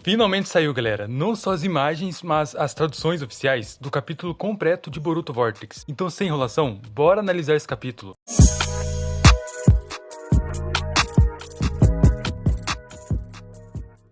Finalmente saiu, galera, não só as imagens, mas as traduções oficiais do capítulo completo de Boruto Vortex. Então, sem enrolação, bora analisar esse capítulo.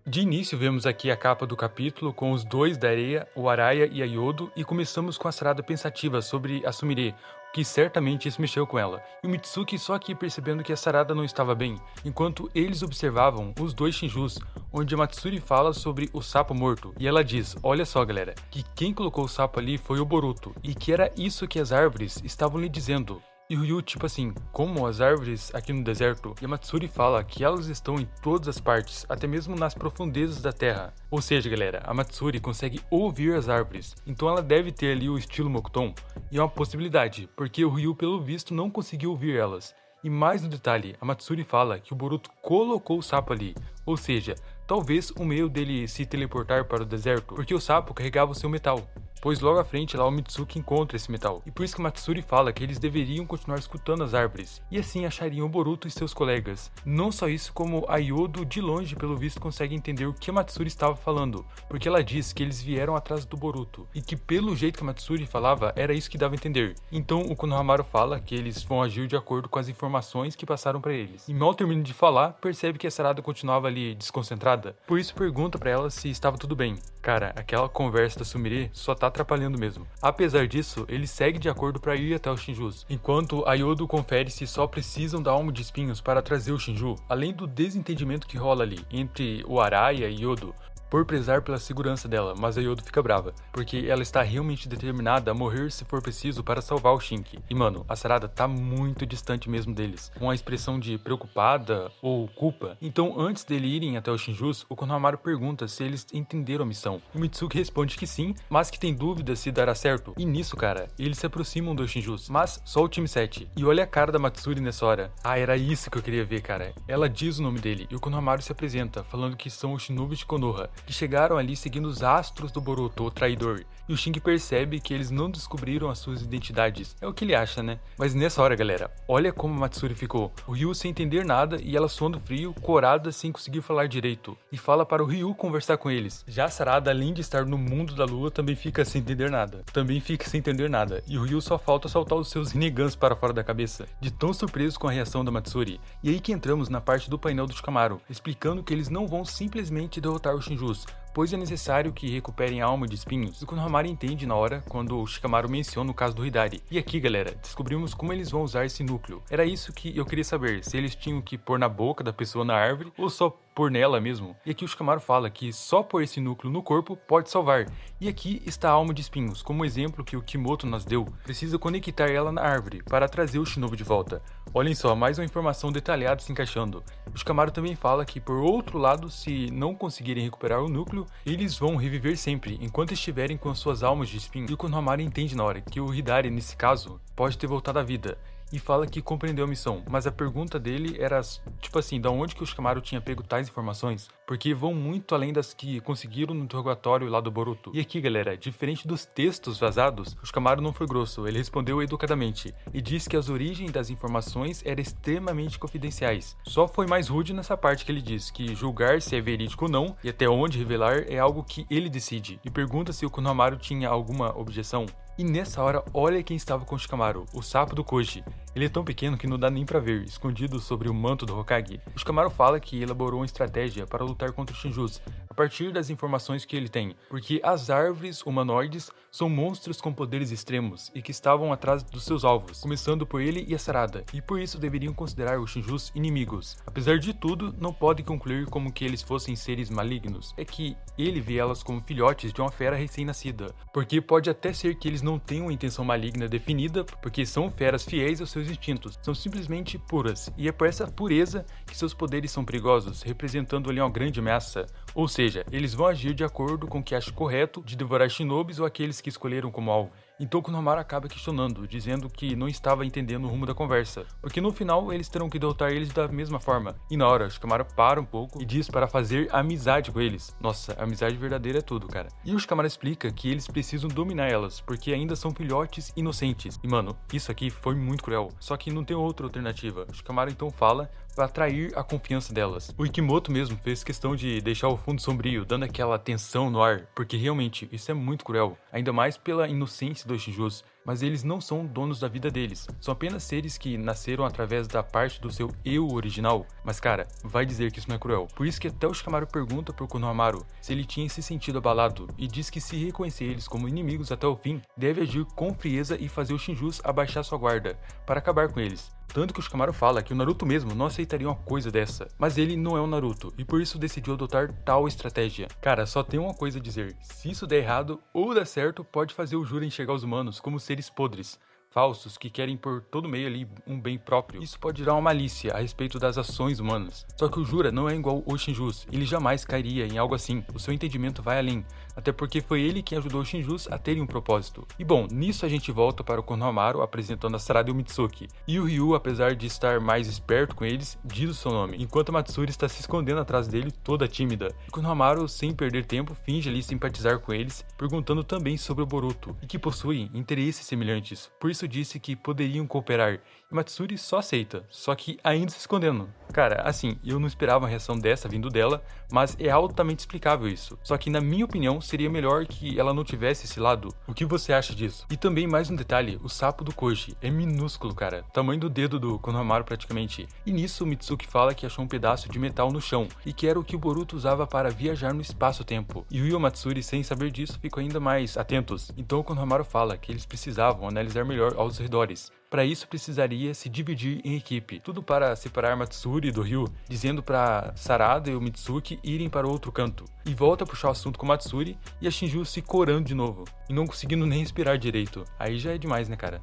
De início, vemos aqui a capa do capítulo com os dois da areia, o Araya e a Yodo, e começamos com a Sarada pensativa sobre a Sumire, que certamente isso mexeu com ela, e o Mitsuki só aqui percebendo que a Sarada não estava bem, enquanto eles observavam os dois Shinjus, onde a Matsuri fala sobre o sapo morto, e ela diz, olha só galera, que quem colocou o sapo ali foi o Boruto, e que era isso que as árvores estavam lhe dizendo. E o Ryu, tipo assim, como as árvores aqui no deserto, e a Matsuri fala que elas estão em todas as partes, até mesmo nas profundezas da terra. Ou seja, galera, a Matsuri consegue ouvir as árvores, então ela deve ter ali o estilo Mokuton, e é uma possibilidade, porque o Ryu, pelo visto, não conseguiu ouvir elas. E mais no detalhe, a Matsuri fala que o Boruto colocou o sapo ali, ou seja, talvez o meio dele se teleportar para o deserto, porque o sapo carregava o seu metal. Pois logo à frente lá o Mitsuki encontra esse metal. E por isso que Matsuri fala que eles deveriam continuar escutando as árvores. E assim achariam o Boruto e seus colegas. Não só isso, como a Yodo de longe pelo visto consegue entender o que a Matsuri estava falando. Porque ela diz que eles vieram atrás do Boruto. E que pelo jeito que a Matsuri falava, era isso que dava a entender. Então o Konohamaru fala que eles vão agir de acordo com as informações que passaram para eles. E mal termina de falar, percebe que a Sarada continuava ali desconcentrada. Por isso pergunta para ela se estava tudo bem. Cara, aquela conversa da Sumire só tá atrapalhando mesmo. Apesar disso, ele segue de acordo para ir até os Shinjus, enquanto a Yodo confere se só precisam da alma de espinhos para trazer o Shinju, além do desentendimento que rola ali entre o Araya e Yodo, por prezar pela segurança dela, mas a Yodo fica brava, porque ela está realmente determinada a morrer se for preciso para salvar o Shinki. E mano, a Sarada tá muito distante mesmo deles, com a expressão de preocupada ou culpa. Então antes dele irem até os Shinjus, o Konohamaru pergunta se eles entenderam a missão. O Mitsuki responde que sim, mas que tem dúvidas se dará certo. E nisso, cara, eles se aproximam dos Shinjus, mas só o time 7. E olha a cara da Matsuri nessa hora. Ah, era isso que eu queria ver, cara. Ela diz o nome dele e o Konohamaru se apresenta, falando que são os Shinobi de Konoha, que chegaram ali seguindo os astros do Boruto, o traidor. E o Shinji percebe que eles não descobriram as suas identidades. É o que ele acha, né? Mas nessa hora, galera, olha como a Matsuri ficou. O Ryu sem entender nada e ela suando frio, corada, sem conseguir falar direito. E fala para o Ryu conversar com eles. Já a Sarada, além de estar no mundo da lua, também fica sem entender nada. E o Ryu só falta soltar os seus Rinegans para fora da cabeça, de tão surpreso com a reação da Matsuri. E aí que entramos na parte do painel do Shikamaru, explicando que eles não vão simplesmente derrotar os Shinjus, pois é necessário que recuperem a alma de espinhos. O Konohamaru entende na hora quando o Shikamaru menciona o caso do Hidari. E aqui, galera, descobrimos como eles vão usar esse núcleo. Era isso que eu queria saber, se eles tinham que pôr na boca da pessoa na árvore ou só pôr nela mesmo. E aqui o Shikamaru fala que só pôr esse núcleo no corpo pode salvar. E aqui está a alma de espinhos, como exemplo que o Kimoto nos deu. Precisa conectar ela na árvore para trazer o Shinobi de volta. Olhem só, mais uma informação detalhada se encaixando. O Shikamaru também fala que, por outro lado, se não conseguirem recuperar o núcleo, eles vão reviver sempre, enquanto estiverem com suas almas de espinho. E o Konohamaru entende na hora que o Hidari, nesse caso, pode ter voltado à vida. E fala que compreendeu a missão, mas a pergunta dele era, tipo assim, da onde que o Shikamaru tinha pego tais informações? Porque vão muito além das que conseguiram no interrogatório lá do Boruto. E aqui, galera, diferente dos textos vazados, o Shikamaru não foi grosso, ele respondeu educadamente, e disse que as origens das informações eram extremamente confidenciais. Só foi mais rude nessa parte que ele diz que julgar se é verídico ou não, e até onde revelar, é algo que ele decide, e pergunta se o Konohamaru tinha alguma objeção. E nessa hora, olha quem estava com o Shikamaru, o sapo do Koji. Ele é tão pequeno que não dá nem pra ver, escondido sobre o manto do Hokage. O Shikamaru fala que elaborou uma estratégia para lutar contra os Shinjus, a partir das informações que ele tem, porque as árvores humanoides são monstros com poderes extremos e que estavam atrás dos seus alvos, começando por ele e a Sarada, e por isso deveriam considerar os Shinjus inimigos. Apesar de tudo, não pode concluir como que eles fossem seres malignos, é que ele vê elas como filhotes de uma fera recém-nascida, porque pode até ser que eles não tenham uma intenção maligna definida, porque são feras fiéis aos seus instintos, são simplesmente puras, e é por essa pureza que seus poderes são perigosos, representando ali uma grande ameaça. Ou seja, eles vão agir de acordo com o que acha correto de devorar shinobis ou aqueles que escolheram como alvo. Então o Konohamaru acaba questionando, dizendo que não estava entendendo o rumo da conversa, porque no final eles terão que derrotar eles da mesma forma. E na hora, o Shikamaru para um pouco e diz para fazer amizade com eles. Nossa, amizade verdadeira é tudo, cara. E o Shikamaru explica que eles precisam dominar elas, porque ainda são filhotes inocentes. E mano, isso aqui foi muito cruel, só que não tem outra alternativa. O Shikamaru então fala para atrair a confiança delas. O Ikimoto mesmo fez questão de deixar o fundo sombrio, dando aquela tensão no ar, porque realmente isso é muito cruel, ainda mais pela inocência dos Shinjus. Mas eles não são donos da vida deles, são apenas seres que nasceram através da parte do seu eu original. Mas cara, vai dizer que isso não é cruel. Por isso que até o Shikamaru pergunta pro Konohamaru se ele tinha se sentido abalado, e diz que se reconhecer eles como inimigos até o fim, deve agir com frieza e fazer os Shinjus abaixar sua guarda, para acabar com eles. Tanto que o Shikamaru fala que o Naruto mesmo não aceitaria uma coisa dessa, mas ele não é o Naruto, e por isso decidiu adotar tal estratégia. Cara, só tem uma coisa a dizer, se isso der errado ou der certo, pode fazer o Jura enxergar os humanos como seres podres, falsos, que querem por todo meio ali um bem próprio. Isso pode gerar uma malícia a respeito das ações humanas. Só que o Jura não é igual os Shinjus, ele jamais cairia em algo assim, o seu entendimento vai além, até porque foi ele quem ajudou os Shinjus a terem um propósito. E bom, nisso a gente volta para o Konohamaru apresentando a Sarada e o Mitsuki, e o Ryu, apesar de estar mais esperto com eles, diz o seu nome, enquanto a Matsuri está se escondendo atrás dele toda tímida. O Konohamaru, sem perder tempo, finge ali simpatizar com eles, perguntando também sobre o Boruto, e que possuem interesses semelhantes, por isso disse que poderiam cooperar, e Matsuri só aceita, só que ainda se escondendo. Cara, assim, eu não esperava uma reação dessa vindo dela, mas é altamente explicável isso. Só que na minha opinião, seria melhor que ela não tivesse esse lado. O que você acha disso? E também mais um detalhe, o sapo do Koji é minúsculo, cara, tamanho do dedo do Konohamaru praticamente. E nisso o Mitsuki fala que achou um pedaço de metal no chão, e que era o que o Boruto usava para viajar no espaço-tempo. E o Ryu e o Matsuri, sem saber disso, ficam ainda mais atentos. Então o Konohamaru fala que eles precisavam analisar melhor aos redores. Para isso precisaria se dividir em equipe, tudo para separar Matsuri do Ryu, dizendo para Sarada e o Mitsuki irem para outro canto. E volta a puxar o assunto com Matsuri e a Shinju se corando de novo, e não conseguindo nem respirar direito. Aí já é demais, né, cara?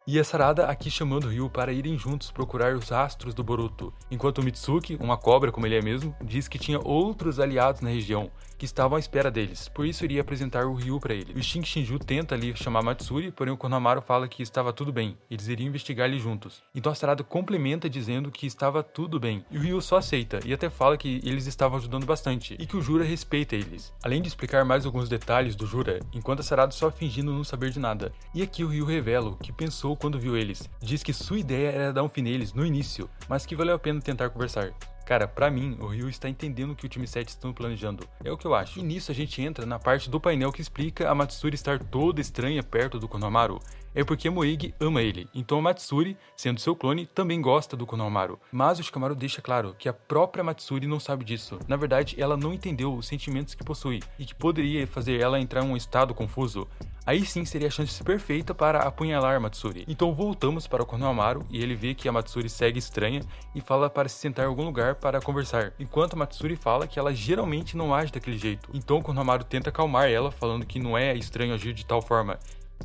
E a Sarada aqui chamando o Ryu para irem juntos procurar os rastros do Boruto, enquanto o Mitsuki, uma cobra como ele é mesmo, diz que tinha outros aliados na região, que estavam à espera deles, por isso iria apresentar o Ryu para ele. O Shinju tenta ali chamar Matsuri, porém o Konohamaru fala que estava tudo bem, eles iriam investigar ali juntos. Então a Sarada complementa dizendo que estava tudo bem, e o Ryu só aceita, e até fala que eles estavam ajudando bastante, e que o Jura respeita eles. Além de explicar mais alguns detalhes do Jura, enquanto a Sarada só fingindo não saber de nada. E aqui o Ryu revela o que pensou quando viu eles. Diz que sua ideia era dar um fim neles no início, mas que valeu a pena tentar conversar. Cara, pra mim, o Ryu está entendendo o que o time 7 estão planejando. É o que eu acho. E nisso a gente entra na parte do painel que explica a Matsuri estar toda estranha perto do Konohamaru. É porque Moegi ama ele, então a Matsuri, sendo seu clone, também gosta do Konohamaru. Mas o Shikamaru deixa claro que a própria Matsuri não sabe disso. Na verdade, ela não entendeu os sentimentos que possui, e que poderia fazer ela entrar em um estado confuso. Aí sim seria a chance perfeita para apunhalar Matsuri. Então voltamos para o Konohamaru e ele vê que a Matsuri segue estranha e fala para se sentar em algum lugar para conversar, enquanto a Matsuri fala que ela geralmente não age daquele jeito. Então o Konohamaru tenta acalmar ela, falando que não é estranho agir de tal forma.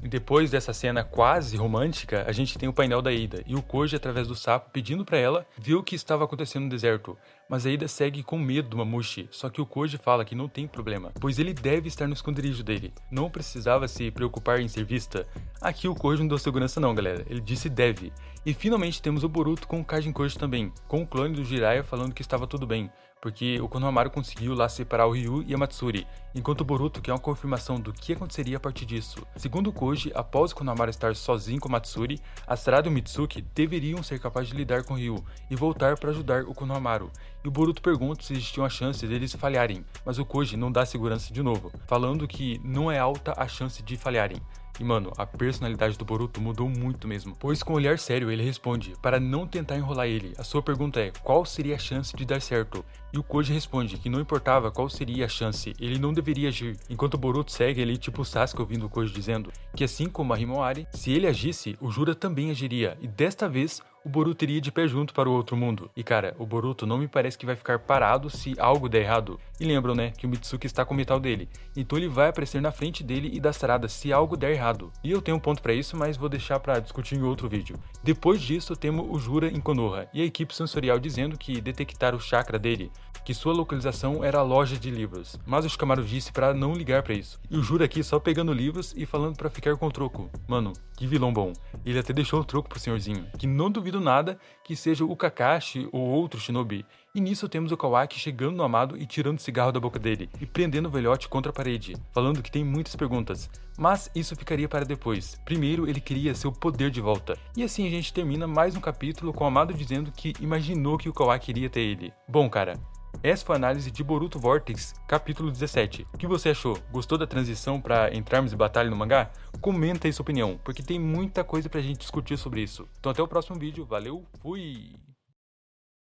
E depois dessa cena quase romântica, a gente tem o painel da Ida, e o Koji, através do sapo, pedindo pra ela, viu o que estava acontecendo no deserto. Mas a Ida segue com medo do Mamushi, só que o Koji fala que não tem problema, pois ele deve estar no esconderijo dele. Não precisava se preocupar em ser vista. Aqui o Koji não deu segurança não, galera, ele disse deve. E finalmente temos o Boruto com o Kajin Koji também, com o clone do Jiraiya falando que estava tudo bem, porque o Konohamaru conseguiu lá separar o Ryu e a Matsuri, enquanto o Boruto quer uma confirmação do que aconteceria a partir disso. Segundo o Koji, após o Konohamaru estar sozinho com Matsuri, a Sarada e o Mitsuki deveriam ser capazes de lidar com o Ryu e voltar para ajudar o Konohamaru. E o Boruto pergunta se existia uma chance deles falharem, mas o Koji não dá segurança de novo, falando que não é alta a chance de falharem. E mano, a personalidade do Boruto mudou muito mesmo, pois com um olhar sério ele responde, para não tentar enrolar ele, a sua pergunta é, qual seria a chance de dar certo? E o Koji responde que não importava qual seria a chance, ele não deveria agir, enquanto o Boruto segue ali tipo o Sasuke ouvindo o Koji dizendo, que assim como a Himawari, se ele agisse, o Jura também agiria, e desta vez, o Boruto iria de pé junto para o outro mundo. E cara, o Boruto não me parece que vai ficar parado se algo der errado. E lembram, né, que o Mitsuki está com o metal dele. Então ele vai aparecer na frente dele e da Sarada se algo der errado. E eu tenho um ponto para isso, mas vou deixar para discutir em outro vídeo. Depois disso, temos o Jura em Konoha e a equipe sensorial dizendo que detectaram o chakra dele, que sua localização era a loja de livros. Mas o Shikamaru disse para não ligar para isso. E o Jura aqui só pegando livros e falando para ficar com o troco. Mano, Que vilão bom. Ele até deixou o troco pro senhorzinho, que não duvido nada que seja o Kakashi ou outro shinobi. E nisso temos o Kawaki chegando no Amado e tirando o cigarro da boca dele, e prendendo o velhote contra a parede, falando que tem muitas perguntas. Mas isso ficaria para depois. Primeiro ele queria seu poder de volta. E assim a gente termina mais um capítulo com o Amado dizendo que imaginou que o Kawaki iria ter ele. Bom, cara, essa foi a análise de Boruto Vortex, capítulo 17. O que você achou? Gostou da transição para entrarmos em batalha no mangá? Comenta aí sua opinião, porque tem muita coisa pra gente discutir sobre isso. Então até o próximo vídeo, valeu, fui!